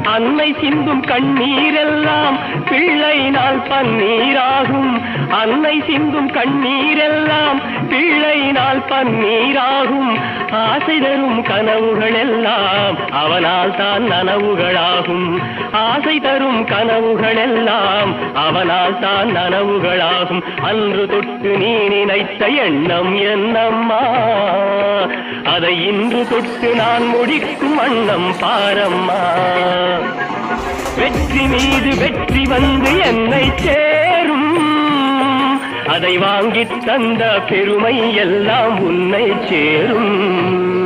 அன்னை சிந்தும் கண்ணீரெல்லாம் பிள்ளையினால் பன்னீராகும். அன்னை சிந்தும் கண்ணீரெல்லாம் பிள்ளையினால் பன்னீராகும். ஆசை தரும் கனவுகள் எல்லாம் அவனால் தான் நனவுகளாகும். ஆசை தரும் கனவுகள் எல்லாம் அவனால் தான் நனவுகளாகும். அன்று தொட்டு நீ நினைத்த எண்ணம் என்னம்மா, அதை இன்று தொட்டு நான் முடிக்கும் வண்ணம் பாரம்மா. வெற்றி மீது வெற்றி வந்து என்னை சேரும், அதை வாங்கித் தந்த பெருமை எல்லாம் உன்னை சேரும்.